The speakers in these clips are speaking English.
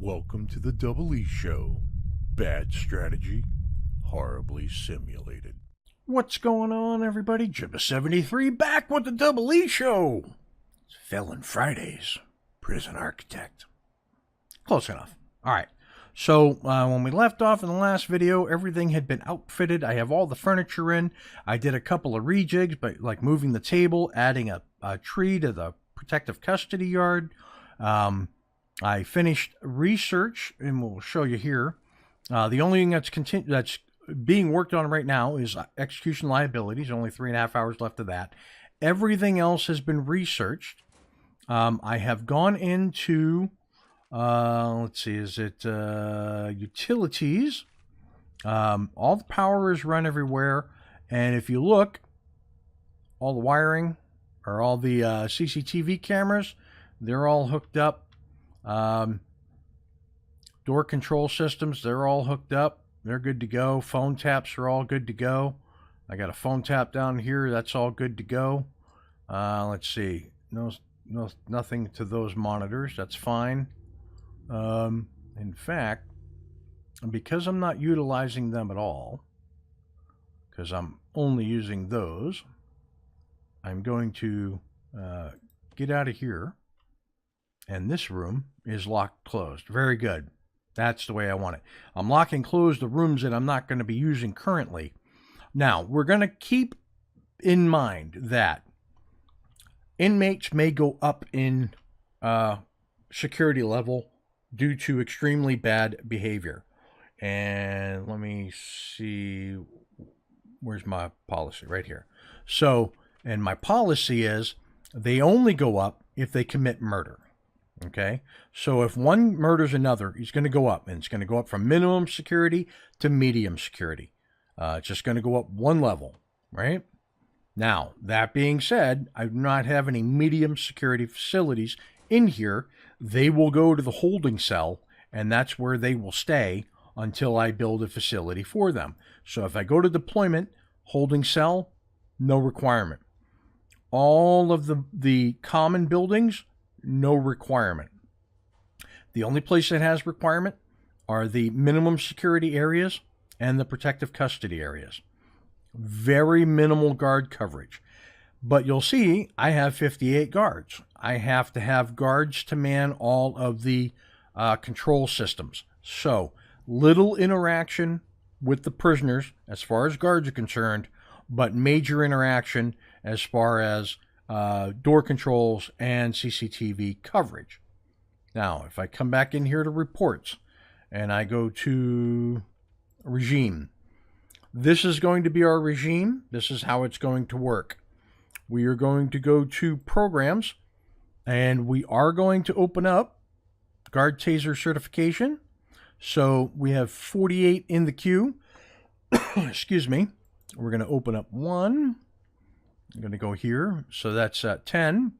Welcome to the Double E Show. Bad strategy, horribly simulated. What's going on, everybody? Jibba73 back with the Double E Show. It's Felon Fridays. Prison Architect. Close enough. All right. So when we left off in the last video, everything had been outfitted. I have all the furniture in. I did a couple of rejigs, but like moving the table, adding a tree to the protective custody yard. I finished research, and we'll show you here. The only thing that's being worked on right now is execution liabilities. Only 3.5 hours left of that. Everything else has been researched. I have gone into, let's see, is it utilities? All the power is run everywhere. And if you look, all the wiring, or all the CCTV cameras, they're all hooked up. Door control systems, they're all hooked up. They're good to go. Phone taps are all good to go. I got a phone tap down here. That's all good to go. Let's see. Nothing to those monitors. That's fine. In fact, because I'm not utilizing them at all, because I'm only using those, I'm going to get out of here. And this room is locked closed. Very good. That's the way I want it. I'm locking closed the rooms that I'm not going to be using currently. Now, we're going to keep in mind that inmates may go up in security level due to extremely bad behavior. And let me see. Where's my policy? Right here. So, and my policy is they only go up if they commit murder. Okay, so if one murders another, he's going to go up, and it's going to go up from minimum security to medium security. It's just going to go up one level, right? Now, that being said, I do not have any medium security facilities in here. They will go to the holding cell, and that's where they will stay until I build a facility for them. So if I go to deployment, holding cell, no requirement. All of the common buildings, no requirement. The only place that has requirement are the minimum security areas and the protective custody areas. Very minimal guard coverage. But you'll see I have 58 guards. I have to have guards to man all of the control systems. So little interaction with the prisoners as far as guards are concerned, but major interaction as far as door controls and CCTV coverage. Now, if I come back in here to reports and I go to regime, this is going to be our regime. This is how it's going to work. We are going to go to programs, and we are going to open up guard taser certification. So we have 48 in the queue. Excuse me. We're going to open up one. I'm going to go here. So that's 10,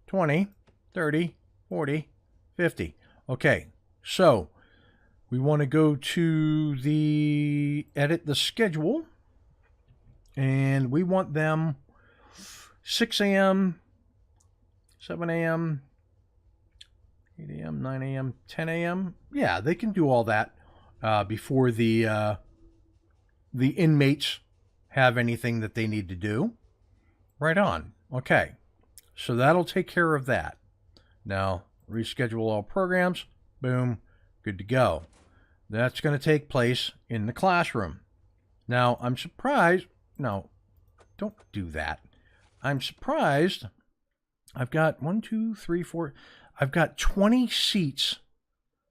20, 30, 40, 50. Okay, so we want to go to the edit the schedule. And we want them 6 a.m., 7 a.m., 8 a.m., 9 a.m., 10 a.m. Yeah, they can do all that before the inmates have anything that they need to do. Right on. Okay. So that'll take care of that. Now, reschedule all programs. Boom. Good to go. That's going to take place in the classroom. Now, I'm surprised. No, don't do that. I'm surprised. I've got 1, 2, 3, 4. I've got 20 seats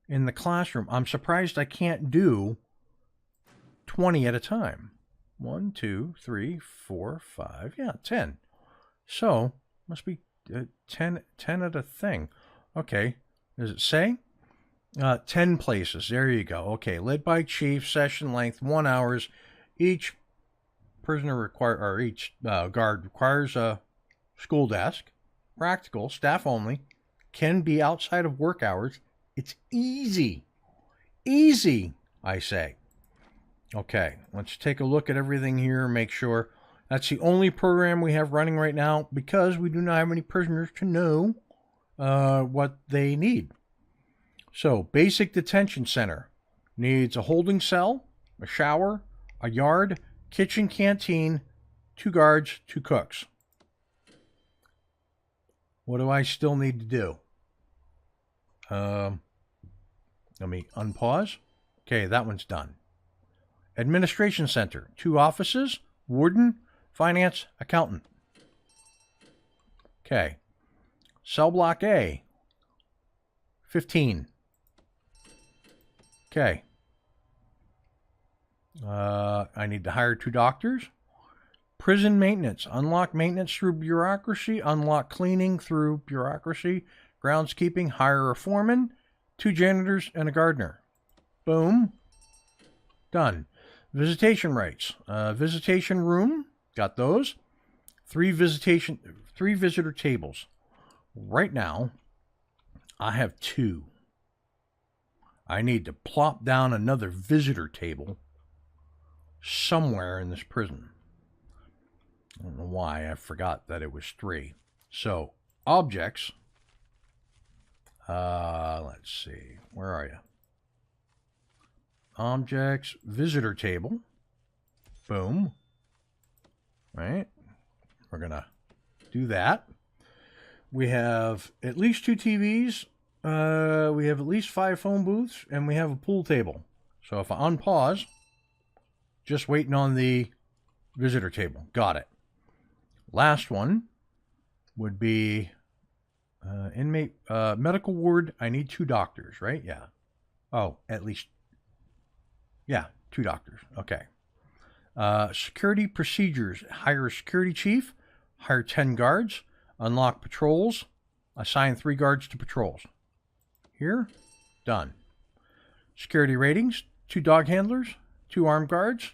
in the classroom. I'm surprised I can't do 20 at a time. 1, 2, 3, 4, 5. Yeah, 10. So, must be 10 at a thing. Okay. Does it say? 10 places. There you go. Okay. Led by chief. Session length 1 hour. Each prisoner each guard requires a school desk. Practical. Staff only. Can be outside of work hours. It's easy. Easy, I say. Okay, let's take a look at everything here, make sure. That's the only program we have running right now because we do not have any prisoners to know what they need. So, basic detention center needs a holding cell, a shower, a yard, kitchen, canteen, 2 guards, 2 cooks. What do I still need to do? Let me unpause. Okay, that one's done. Administration center, 2 offices, warden, finance, accountant. Okay. Cell block A, 15. Okay. I need to hire 2 doctors. Prison maintenance. Unlock maintenance through bureaucracy. Unlock cleaning through bureaucracy. Groundskeeping. Hire a foreman. 2 janitors and a gardener. Boom. Done. Visitation rights. Visitation room. Got those. 3 visitor tables. Right now, I have 2. I need to plop down another visitor table somewhere in this prison. I don't know why. I forgot that it was 3. So, objects. Let's see. Where are you? Objects, visitor table. Boom. Right? We're going to do that. We have at least 2 TVs. We have at least 5 phone booths, and we have a pool table. So if I unpause, just waiting on the visitor table. Got it. Last one would be inmate medical ward. I need 2 doctors, right? Yeah. Oh, at least. Yeah, 2 doctors. Okay. Security procedures. Hire a security chief. Hire 10 guards. Unlock patrols. Assign 3 guards to patrols. Here. Done. Security ratings. 2 dog handlers. 2 armed guards.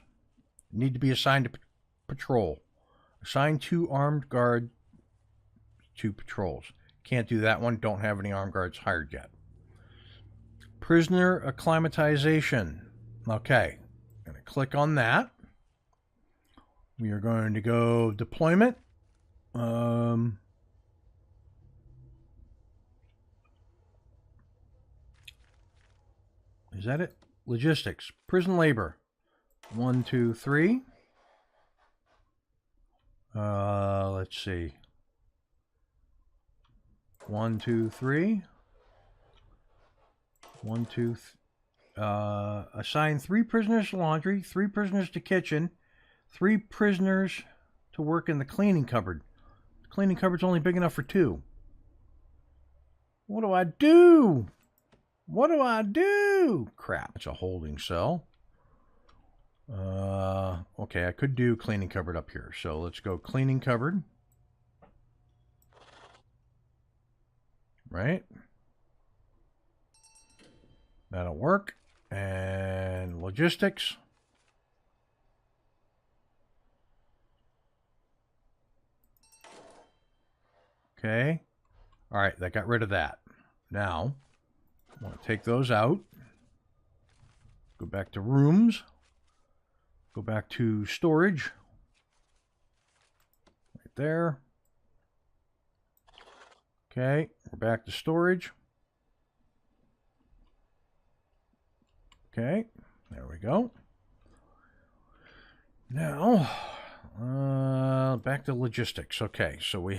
Need to be assigned to patrol. Assign 2 armed guards to patrols. Can't do that one. Don't have any armed guards hired yet. Prisoner acclimatization. Okay. I'm going to click on that. We are going to go deployment. Is that it? Logistics. Prison labor. 1, 2, 3. Let's see. 1, 2, 3. 1, 2. Assign 3 prisoners to laundry, 3 prisoners to kitchen, 3 prisoners to work in the cleaning cupboard. The cleaning cupboard's only big enough for 2. What do I do? What do I do? Crap, it's a holding cell. Okay, I could do cleaning cupboard up here. So let's go cleaning cupboard. Right? That'll work. And logistics. Okay. All right, that got rid of that. Now, I want to take those out. Go back to rooms. Go back to storage. Right there. Okay, we're back to storage. Okay, there we go. Now, back to logistics. Okay, so we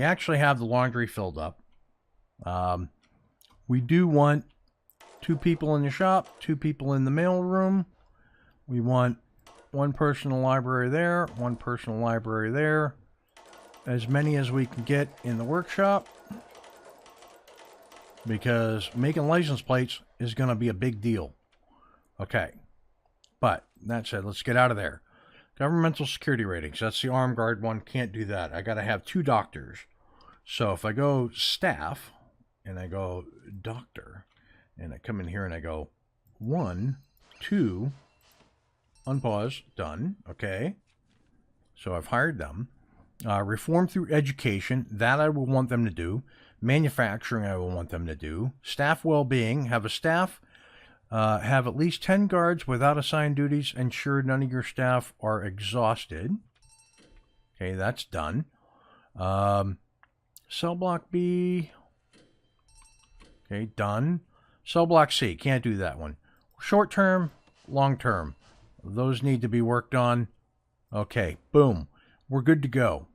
actually have the laundry filled up. We do want 2 people in the shop, 2 people in the mail room. We want 1 person in the library there, 1 person in the library there. As many as we can get in the workshop. Because making license plates is going to be a big deal. Okay. But that said, let's get out of there. Governmental security ratings. That's the armed guard one. Can't do that. I got to have 2 doctors. So if I go staff and I go doctor and I come in here and I go 1, 2, unpause, done. Okay. So I've hired them. Reform through education. That I will want them to do. Manufacturing I will want them to do. Staff well-being. Have a staff. Have at least 10 guards without assigned duties. Ensure none of your staff are exhausted. Okay, that's done. Cell block B. Okay, done. Cell block C, can't do that one. Short term, long term. Those need to be worked on. Okay, boom. We're good to go.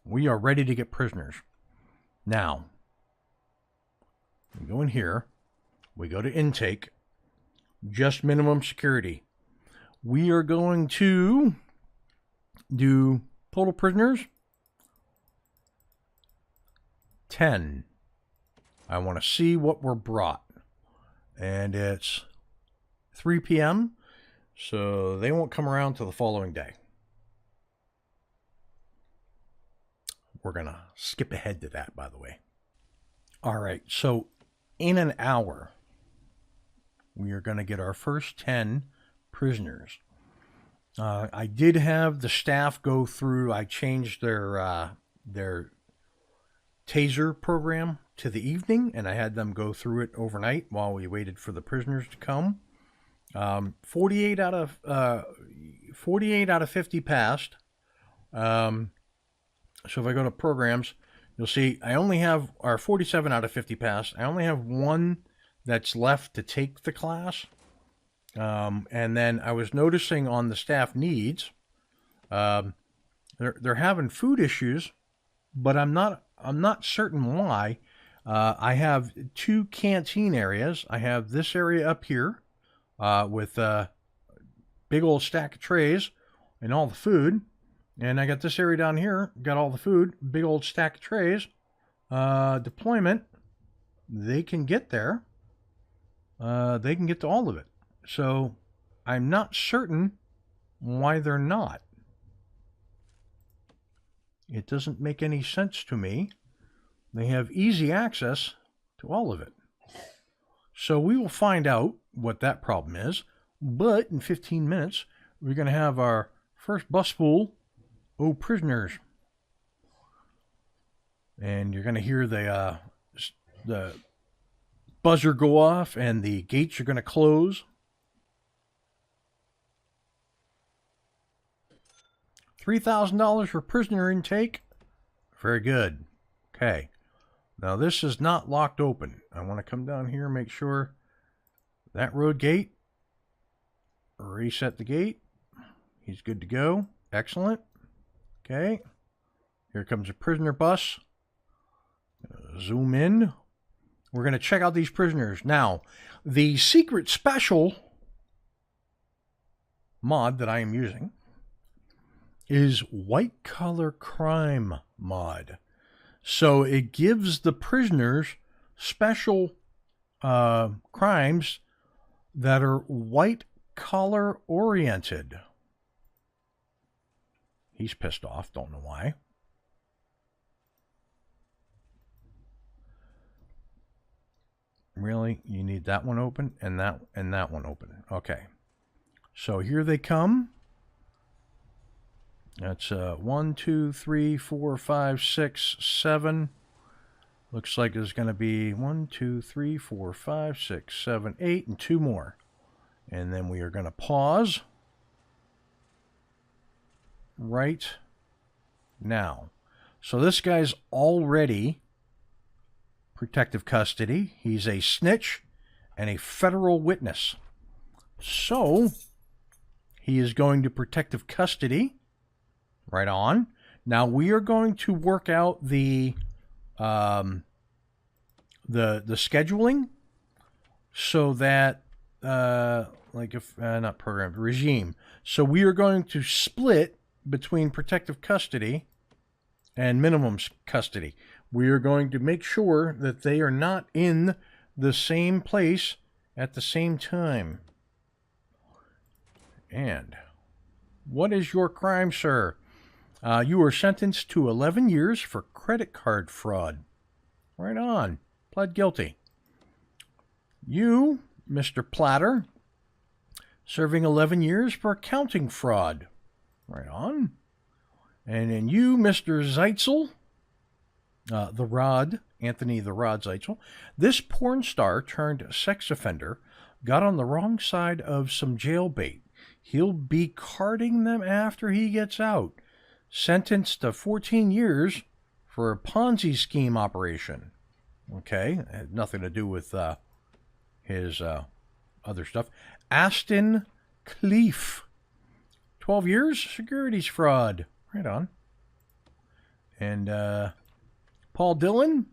We are ready to get prisoners. Now, we go in here. We go to intake. Just minimum security. We are going to do total prisoners 10. I want to see what were brought. And it's 3 p.m. So they won't come around till the following day. We're going to skip ahead to that, by the way. All right. So in an hour, we are going to get our first 10 prisoners. I did have the staff go through. I changed their taser program to the evening, and I had them go through it overnight while we waited for the prisoners to come. 48 out of 50 passed. So if I go to programs, you'll see I only have, or 47 out of 50 passed. I only have one that's left to take the class. And then I was noticing on the staff needs, they're having food issues, but I'm not certain why. I have 2 canteen areas. I have this area up here with a big old stack of trays and all the food. And I got this area down here, got all the food, big old stack of trays. Deployment, they can get there. They can get to all of it. So I'm not certain why they're not. It doesn't make any sense to me. They have easy access to all of it. So we will find out what that problem is. But in 15 minutes, we're going to have our first busful of prisoners. And you're going to hear the buzzer go off and the gates are going to close. $3,000 for prisoner intake. Very good. Okay. Now this is not locked open. I want to come down here and make sure that road gate. Reset the gate. He's good to go. Excellent. Okay. Here comes a prisoner bus. Zoom in. We're going to check out these prisoners. Now, the secret special mod that I am using is white collar crime mod. So it gives the prisoners special crimes that are white collar oriented. He's pissed off, don't know why. Really? You need that one open and that one open. Okay. So here they come. That's 1, 2, 3, 4, 5, 6, 7. Looks like there's going to be 1, 2, 3, 4, 5, 6, 7, 8, and 2 more. And then we are going to pause right now. So this guy's already protective custody. He's a snitch and a federal witness. So he is going to protective custody. Right on. Now we are going to work out the scheduling so that like if not program regime. So we are going to split between protective custody and minimum custody. We are going to make sure that they are not in the same place at the same time. And what is your crime, sir? You were sentenced to 11 years for credit card fraud. Right on. Pled guilty. You, Mr. Platter, serving 11 years for accounting fraud. Right on. And then you, Mr. Zeitzel, Anthony the Rod Zeitzel, this porn star turned sex offender, got on the wrong side of some jailbait. He'll be carding them after he gets out. Sentenced to 14 years for a Ponzi scheme operation. Okay, it had nothing to do with his other stuff. Aston Cleef, 12 years, securities fraud. Right on. And Paul Dillon,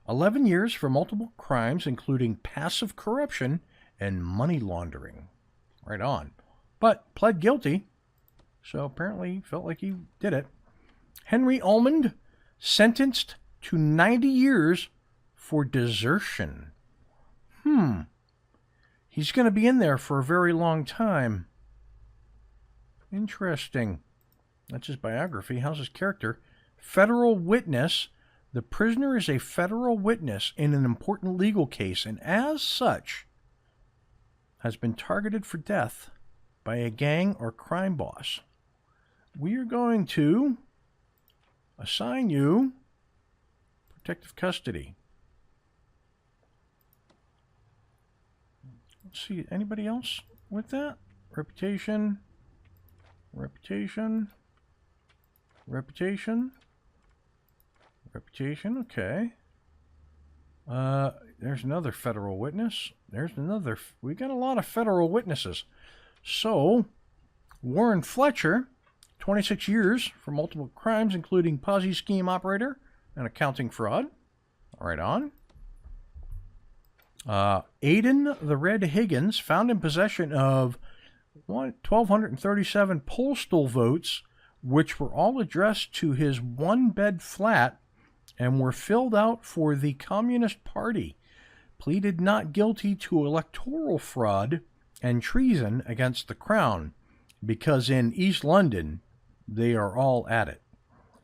11 years for multiple crimes, including passive corruption and money laundering. Right on. But pled guilty, so apparently felt like he did it. Henry Almond, sentenced to 90 years for desertion. He's going to be in there for a very long time. Interesting. That's his biography. How's his character? Federal witness. The prisoner is a federal witness in an important legal case, and as such, has been targeted for death by a gang or crime boss. We are going to assign you protective custody. Let's see, anybody else with that? Reputation, okay. There's another federal witness. We got a lot of federal witnesses. So, Warren Fletcher, 26 years for multiple crimes, including Ponzi scheme operator and accounting fraud. Right on. Aidan the Red Higgins, found in possession of 1,237 postal votes, which were all addressed to his one-bed flat and were filled out for the Communist Party. Pleaded not guilty to electoral fraud and treason against the Crown, because in East London they are all at it.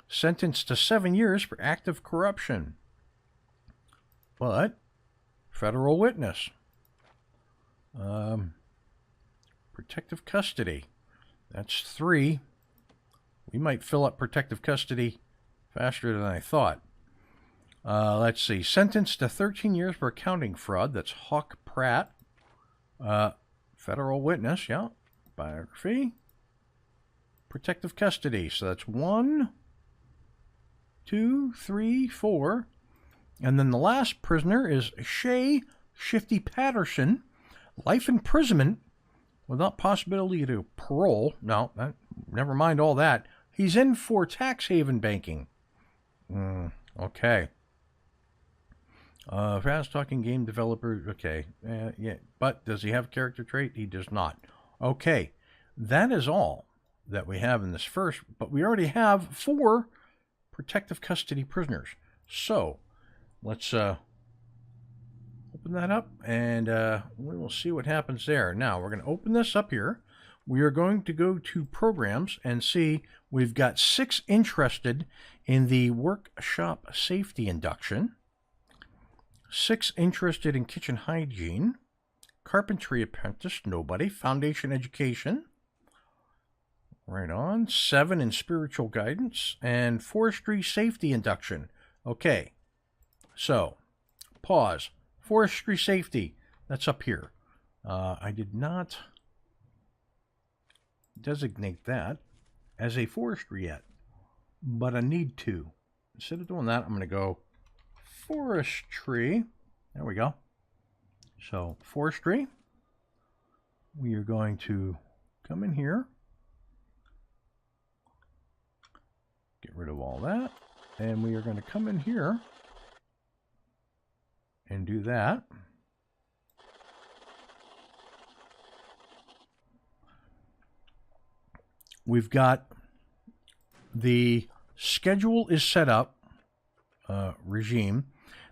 Sentenced to 7 years for active corruption. But federal witness. Protective custody. That's 3. We might fill up protective custody faster than I thought. Let's see. Sentenced to 13 years for accounting fraud. That's Hawk Pratt. Federal witness, yeah. Biography. Protective custody. So that's 1, 2, 3, 4. And then the last prisoner is Shay Shifty Patterson. Life imprisonment without possibility to parole. No, never mind all that. He's in for tax haven banking. Okay. Fast talking game developer. Okay. Yeah. But does he have a character trait? He does not. Okay. That is all that we have in this first. But we already have 4 protective custody prisoners. So let's open that up and we will see what happens there. Now we're going to open this up here. We are going to go to programs and see we've got 6 interested in the workshop safety induction, 6 interested in kitchen hygiene, carpentry apprentice, nobody, foundation education, right on, 7 in spiritual guidance, and forestry safety induction. Okay, so pause. Forestry safety, that's up here. I did not designate that as a forestry yet, but I need to. Instead of doing that, I'm going to go forestry. There we go. So forestry, we are going to come in here, get rid of all that, and we are going to come in here and do that. We've got the schedule is set up, regime.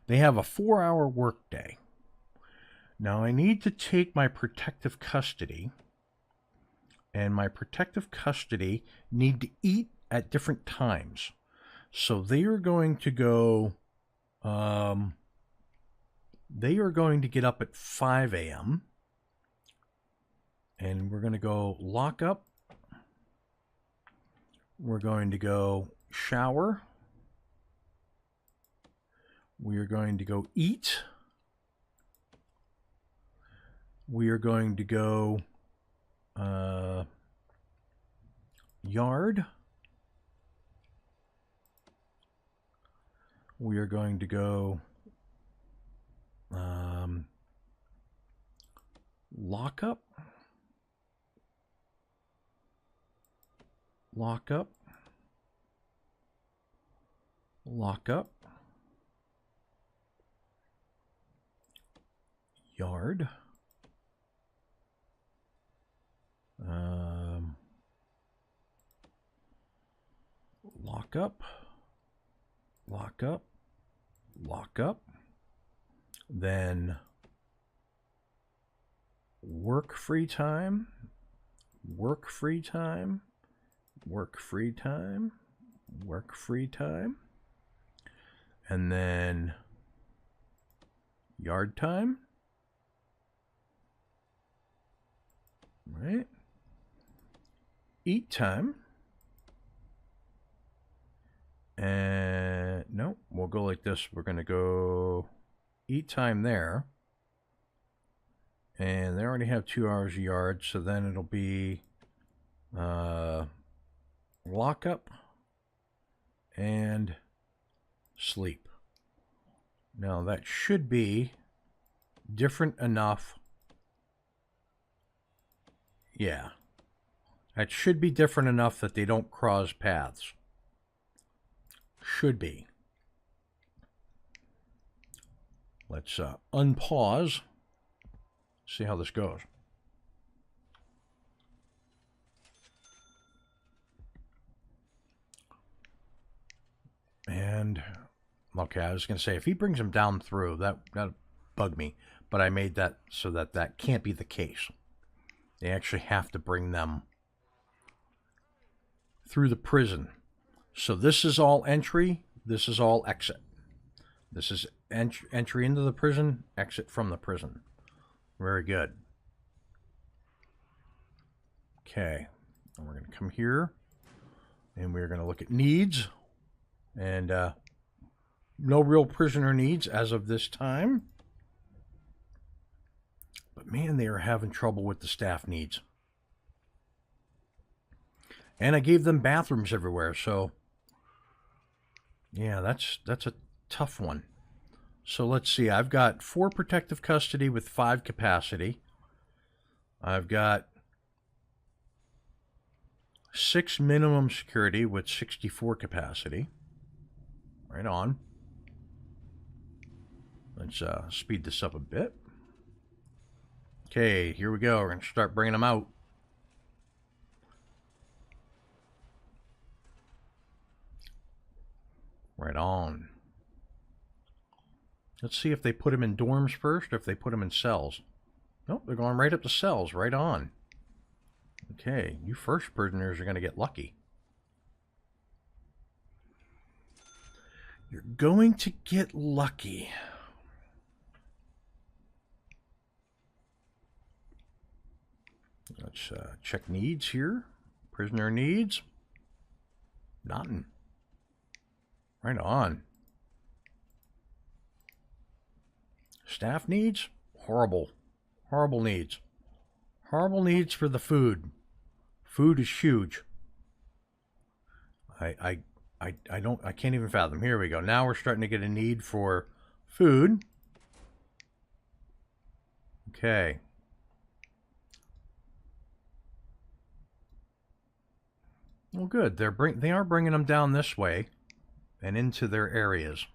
They have a 4-hour workday. Now I need to take my protective custody, and my protective custody need to eat at different times. So they are going to go, they are going to get up at 5 a.m. and we're going to go lock up. We're going to go shower. We are going to go eat. We are going to go yard. We are going to go lockup. Lockup. Lockup. Yard. Lockup. Lockup. Lockup. Then work free time. Work free time. Work free time. Work free time. And then yard time. Right. Eat time. And no, we'll go like this. We're going to go eat time there. And they already have 2 hours a yard, so then it'll be lockup and sleep. Now that should be different enough. Yeah. That should be different enough that they don't cross paths. Should be. Let's unpause. See how this goes. And okay, I was going to say, if he brings them down through, that'd bug me. But I made that so that that can't be the case. They actually have to bring them through the prison. So this is all entry. This is all exit. This is entry into the prison, exit from the prison. Very good. Okay. And we're going to come here. And we're going to look at needs. And no real prisoner needs as of this time. But man, they are having trouble with the staff needs. And I gave them bathrooms everywhere, so yeah, that's a tough one. So let's see. I've got 4 protective custody with 5 capacity. I've got 6 minimum security with 64 capacity. Right on. Let's speed this up a bit. Okay, here we go. We're going to start bringing them out. Right on. Let's see if they put them in dorms first or if they put them in cells. Nope, they're going right up to cells. Right on. Okay, you first prisoners are going to get lucky. You're going to get lucky. Let's check needs here. Prisoner needs. Nothing. Right on. Staff needs. Horrible. Horrible needs. Horrible needs for the food. Food is huge. I can't even fathom. Here we go. Now we're starting to get a need for food. Okay. Well, good. They are bringing them down this way and into their areas.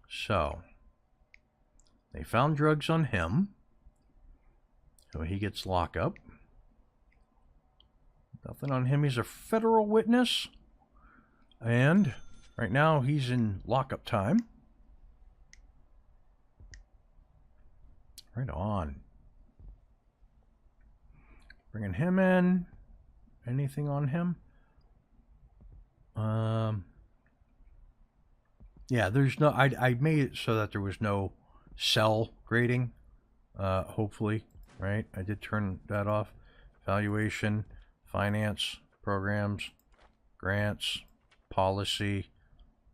So they found drugs on him, so he gets lockup. Nothing on him. He's a federal witness, and right now he's in lockup time. Right on. Bringing him in. Anything on him? Yeah, there's no. I made it so that there was no cell grading. Hopefully, right? I did turn that off. Valuation, finance, programs, grants, policy,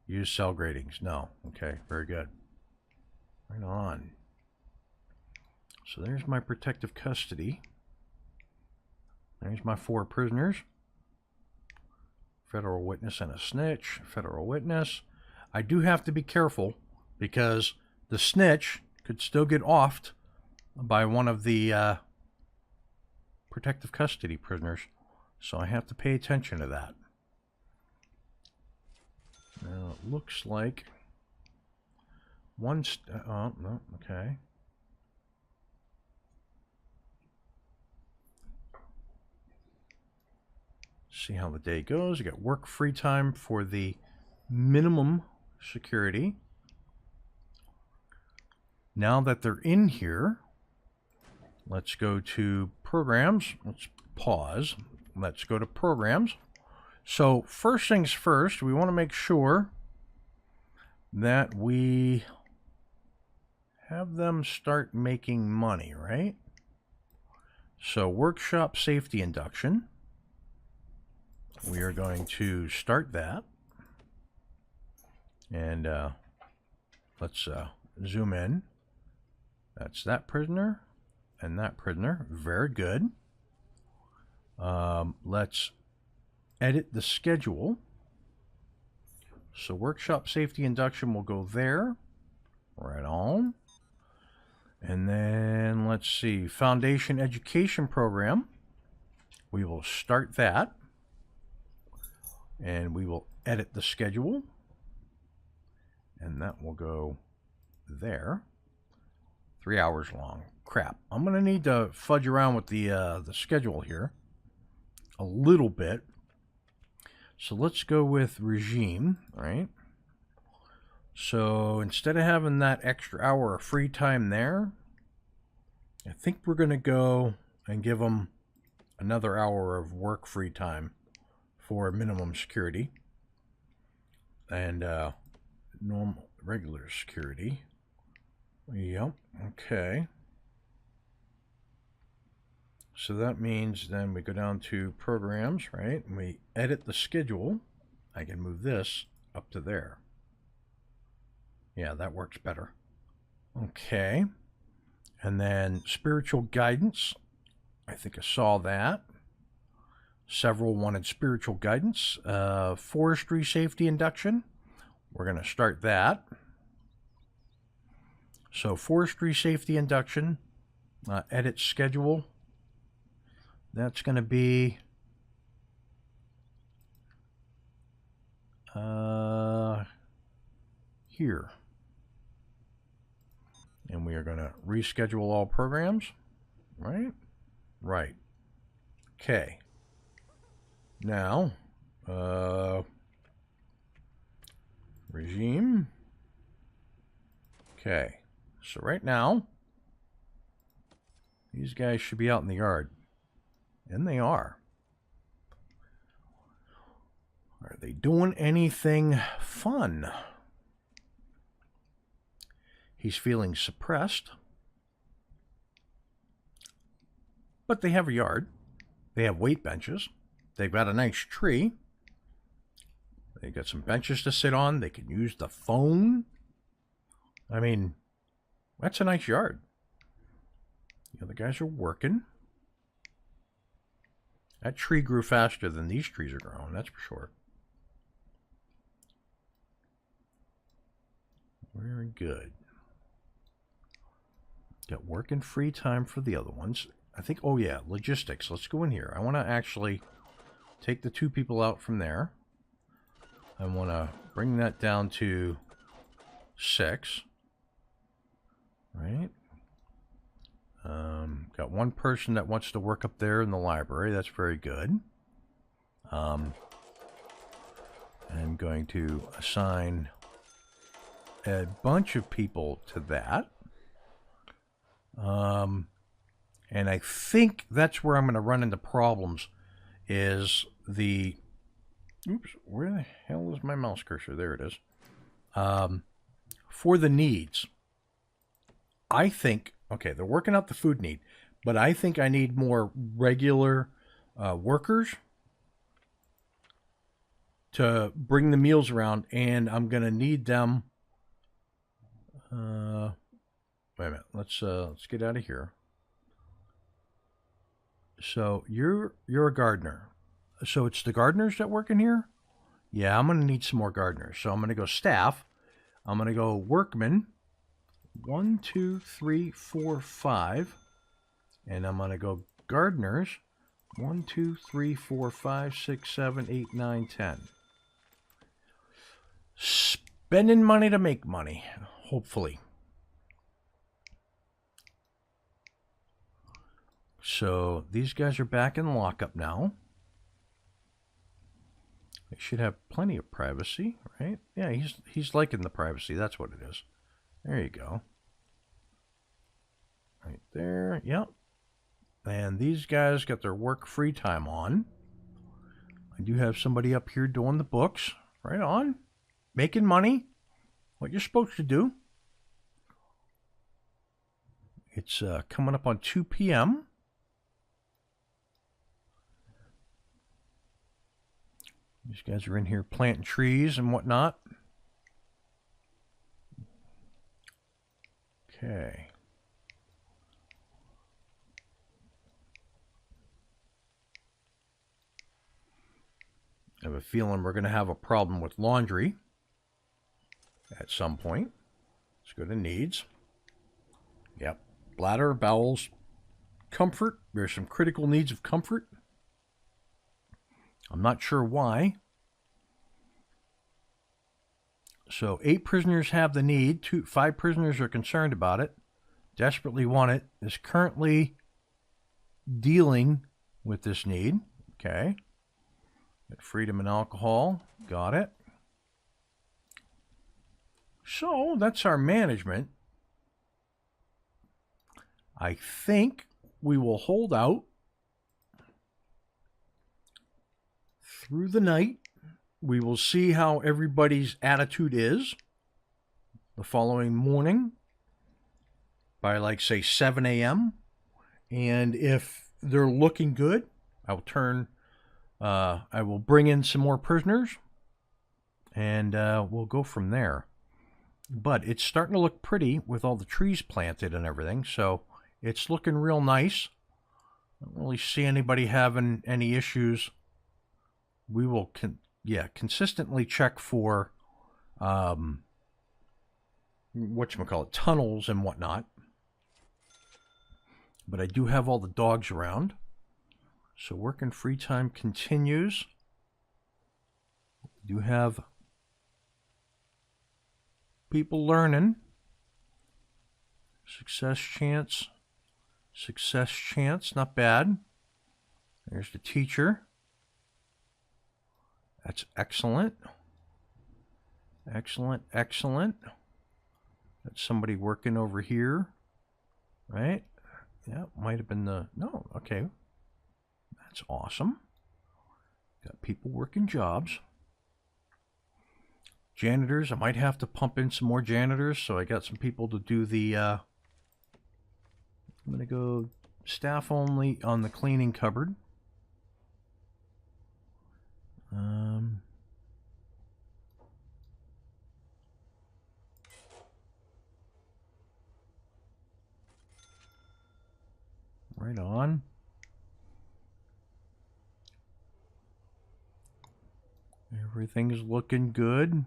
use cell gradings. No. Okay, very good. Right on. So there's my protective custody. There's my 4 prisoners. Federal witness and a snitch. Federal witness. I do have to be careful because the snitch could still get offed by one of the protective custody prisoners, so I have to pay attention to that. Now it looks like oh no, okay. See how the day goes. You got work free time for the minimum security. Now that they're in here, let's go to programs. Let's pause. Let's go to programs. So first things first, we want to make sure that we have them start making money, right? So workshop safety induction. We are going to start that. And let's zoom in. That's that prisoner and that prisoner. Very good. Let's edit the schedule. So workshop safety induction will go there. Right on. And then let's see, foundation education program. We will start that. And we will edit the schedule. And that will go there. 3 hours long. Crap. I'm going to need to fudge around with the schedule here a little bit. So let's go with regime, right? So instead of having that extra hour of free time there, I think we're going to go and give them another hour of work free time for minimum security and normal regular security. Yep. Okay. So that means then we go down to programs, right? And we edit the schedule. I can move this up to there. Yeah, that works better. Okay. And then spiritual guidance. I think I saw that. Several wanted spiritual guidance. Forestry safety induction. We're going to start that. So forestry safety induction. Edit schedule. That's going to be here. And we are going to reschedule all programs, right? Right. Okay. Now, regime. Okay. So right now, these guys should be out in the yard. And they are. Are they doing anything fun? He's feeling suppressed. But they have a yard. They have weight benches. They've got a nice tree. They got some benches to sit on. They can use the phone. I mean, that's a nice yard. The other guys are working. That tree grew faster than these trees are growing, that's for sure. Very good. Got work and free time for the other ones. I think, oh yeah, logistics. Let's go in here. I want to actually take the 2 people out from there. I want to bring that down to 6. Right? Got 1 person that wants to work up there in the library. That's very good. I'm going to assign a bunch of people to that. And I think that's where I'm going to run into problems is the... Oops, where the hell is my mouse cursor? There it is. For the needs. I think... Okay, they're working out the food need, but I think I need more regular workers to bring the meals around, and I'm going to need them. Wait a minute. Let's get out of here. So you're a gardener. So it's the gardeners that work in here? Yeah, I'm going to need some more gardeners. So I'm going to go staff. I'm going to go workmen. 1, 2, 3, 4, 5. And I'm going to go gardeners. 1, 2, 3, 4, 5, 6, 7, 8, 9, 10. Spending money to make money, hopefully. So these guys are back in lockup now. They should have plenty of privacy, right? Yeah, he's liking the privacy. That's what it is. There you go. Right there. Yep. And these guys got their work free time on. I do have somebody up here doing the books. Right on. Making money. What you're supposed to do. It's coming up on 2 p.m. These guys are in here planting trees and whatnot. Okay. I have a feeling we're going to have a problem with laundry at some point. Let's go to needs. Yep. Bladder, bowels, comfort. There's some critical needs of comfort. I'm not sure why. So 8 prisoners have the need. 5 prisoners are concerned about it. Desperately want it. Is currently dealing with this need. Okay. Got freedom and alcohol. Got it. So that's our management. I think we will hold out through the night. We will see how everybody's attitude is the following morning by, like, say 7 a.m. And if they're looking good, I will bring in some more prisoners and we'll go from there. But it's starting to look pretty with all the trees planted and everything, so it's looking real nice. I don't really see anybody having any issues. We will consistently check for tunnels and whatnot. But I do have all the dogs around. So work and free time continues. We do have people learning. Success chance, not bad. There's the teacher. That's excellent. Excellent. That's somebody working over here, right? Yeah, might have been no, okay. That's awesome. Got people working jobs. Janitors, I might have to pump in some more janitors, so I got some people to do the, I'm going to go staff only on the cleaning cupboard. Right on. Everything's looking good.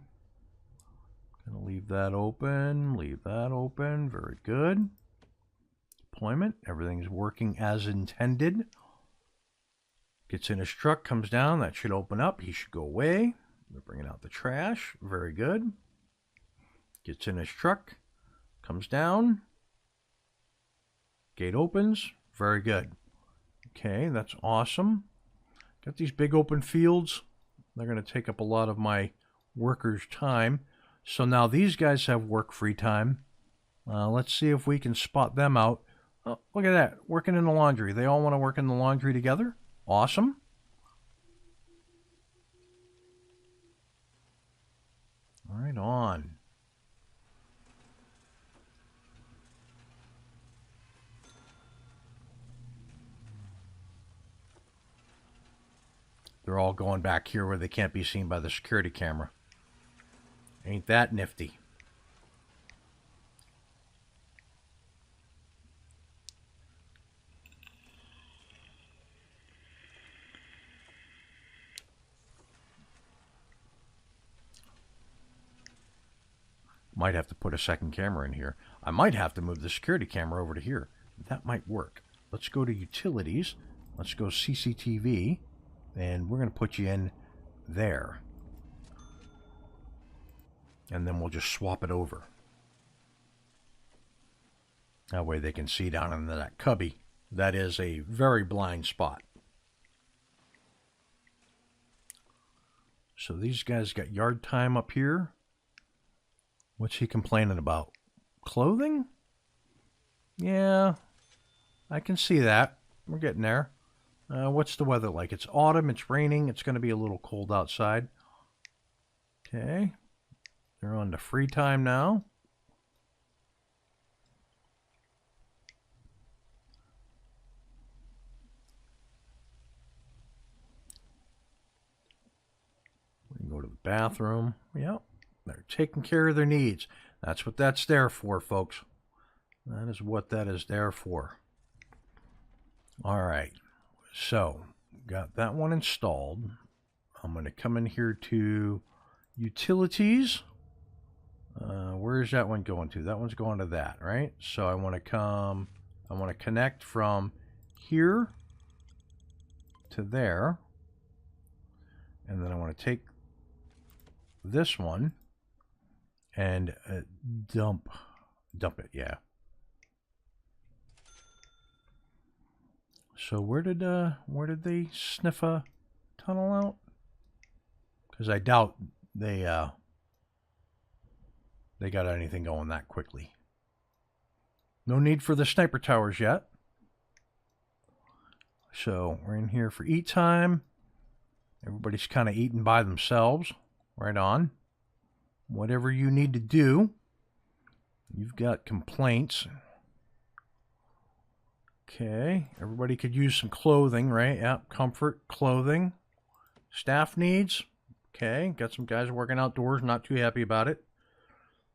Gonna leave that open, very good. Deployment, everything's working as intended. Gets in his truck, comes down, that should open up, he should go away. We're bringing out the trash, very good. Gets in his truck, comes down. Gate opens, very good. Okay, that's awesome. Got these big open fields. They're going to take up a lot of my workers' time. So now these guys have work-free time. Let's see if we can spot them out. Oh, look at that, working in the laundry. They all want to work in the laundry together. Awesome. Right on. They're all going back here where they can't be seen by the security camera. Ain't that nifty? Might have to put a second camera in here. I might have to move the security camera over to here. That might work. Let's go to utilities. Let's go CCTV. And we're going to put you in there. And then we'll just swap it over. That way they can see down into that cubby. That is a very blind spot. So these guys got yard time up here. What's he complaining about? Clothing? Yeah, I can see that. We're getting there. What's the weather like? It's autumn, it's raining, it's going to be a little cold outside. Okay. They're on to free time now. We can go to the bathroom. Yep. They're taking care of their needs. That's what that's there for, folks. That is what that is there for. All right. So, got that one installed. I'm going to come in here to utilities. Where's that one going to? That one's going to that, right? So I want to connect from here to there. And then I want to take this one and dump it, yeah. So where did they sniff a tunnel out? Because I doubt they got anything going that quickly. No need for the sniper towers yet. So we're in here for eat time. Everybody's kind of eating by themselves. Right on. Whatever you need to do. You've got complaints. Okay. Everybody could use some clothing, right? Yep. Comfort, clothing. Staff needs. Okay. Got some guys working outdoors. Not too happy about it.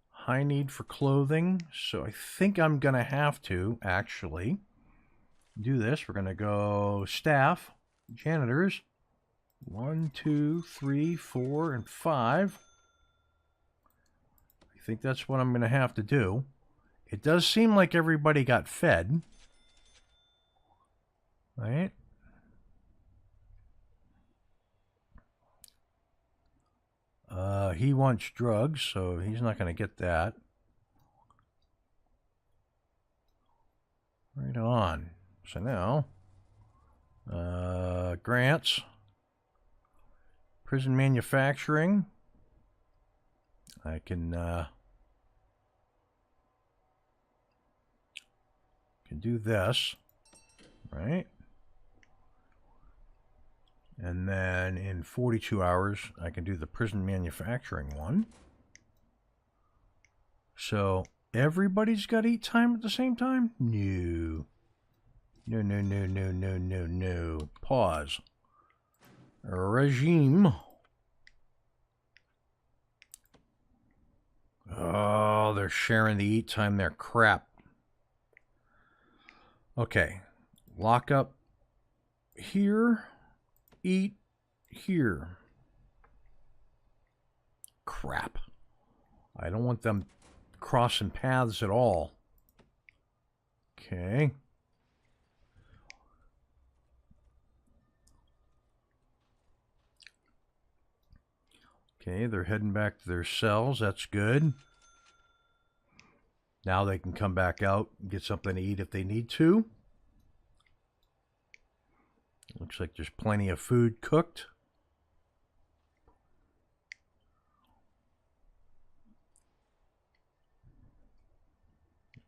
High need for clothing. So I think I'm going to have to actually do this. We're going to go staff, janitors. 1, 2, 3, 4, and 5. I think that's what I'm going to have to do. It does seem like everybody got fed. Right? He wants drugs, so he's not going to get that. Right on. So now, grants. Prison manufacturing. I can do this, right? And then in 42 hours, I can do the prison manufacturing one. So everybody's got eat time at the same time? No. No, no, no, no, no, no, no. Pause. Regime. Oh, they're sharing the eat time there. Crap. Okay. Lock up here. Eat here. Crap. I don't want them crossing paths at all. Okay. Okay, they're heading back to their cells. That's good. Now they can come back out and get something to eat if they need to. Looks like there's plenty of food cooked.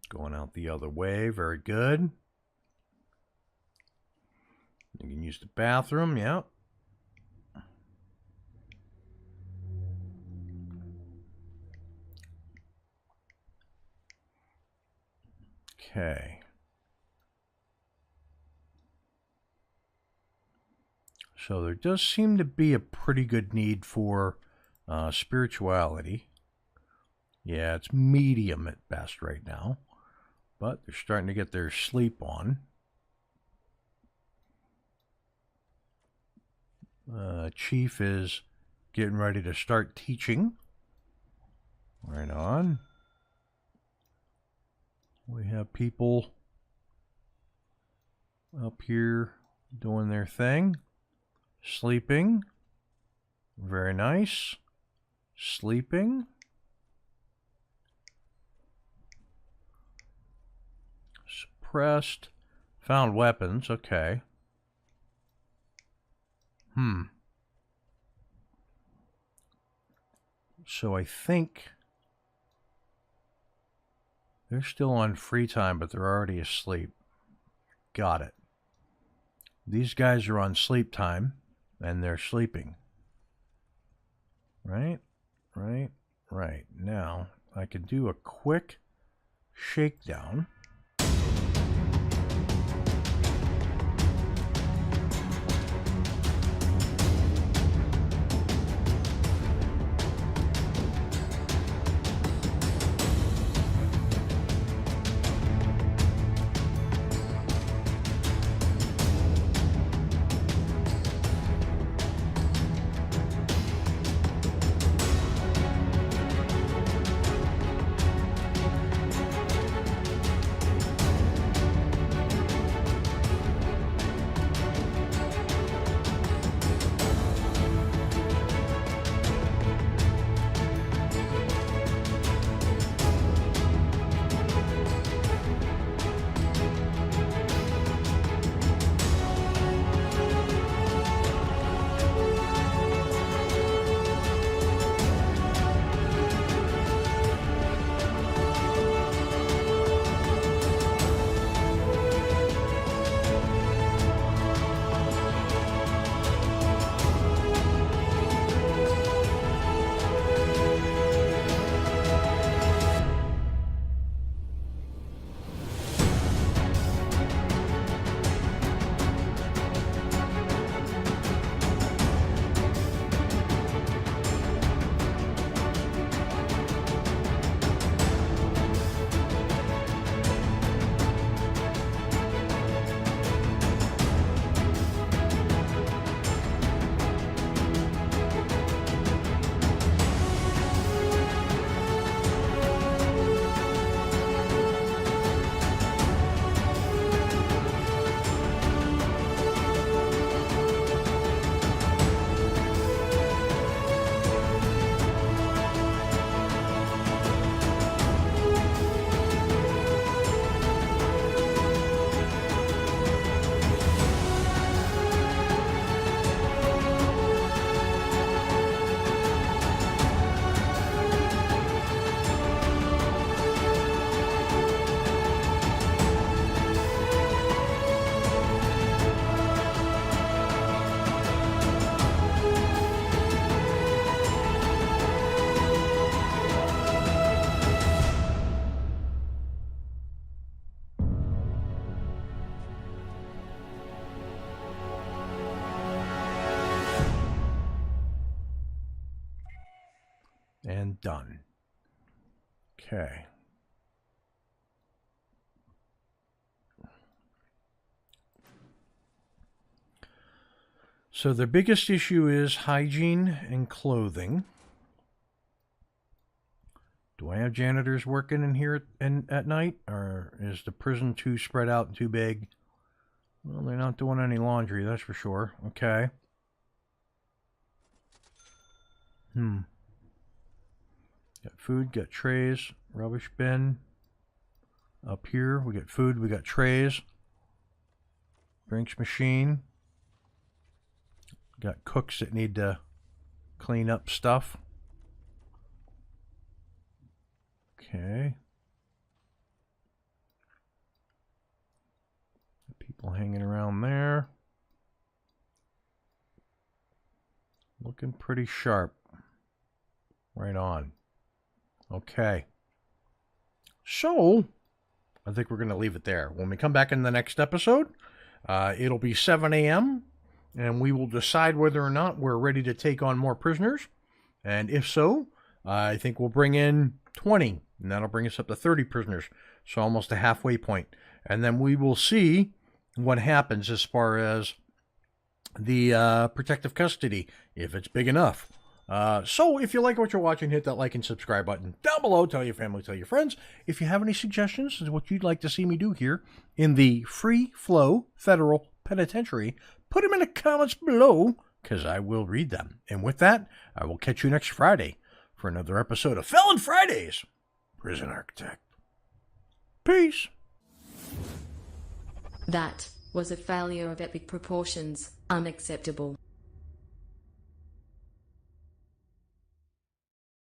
Going out the other way. Very good. You can use the bathroom. Yep. Okay. So there does seem to be a pretty good need for spirituality. Yeah, it's medium at best right now. But they're starting to get their sleep on. Chief is getting ready to start teaching. Right on. We have people up here doing their thing. Sleeping. Very nice. Sleeping. Suppressed. Found weapons. Okay. So I think they're still on free time, but they're already asleep. Got it. These guys are on sleep time, and they're sleeping. Right? Now, I can do a quick shakedown. And done. Okay. So the biggest issue is hygiene and clothing. Do I have janitors working in here at night? Or is the prison too spread out and too big? Well, they're not doing any laundry, that's for sure. Okay. Got food, got trays, rubbish bin. Up here, we got food, we got trays. Drinks machine. Got cooks that need to clean up stuff. Okay. People hanging around there. Looking pretty sharp. Right on. Okay. So, I think we're going to leave it there. When we come back in the next episode, it'll be 7 a.m., and we will decide whether or not we're ready to take on more prisoners. And if so, I think we'll bring in 20, and that'll bring us up to 30 prisoners, so almost a halfway point. And then we will see what happens as far as the protective custody, if it's big enough. So if you like what you're watching, hit that like and subscribe button down below. Tell your family, tell your friends. If you have any suggestions as what you'd like to see me do here in the Free Flow Federal Penitentiary, put them in the comments below, because I will read them. And with that, I will catch you next Friday for another episode of Felon Fridays, Prison Architect. Peace. That was a failure of epic proportions, unacceptable.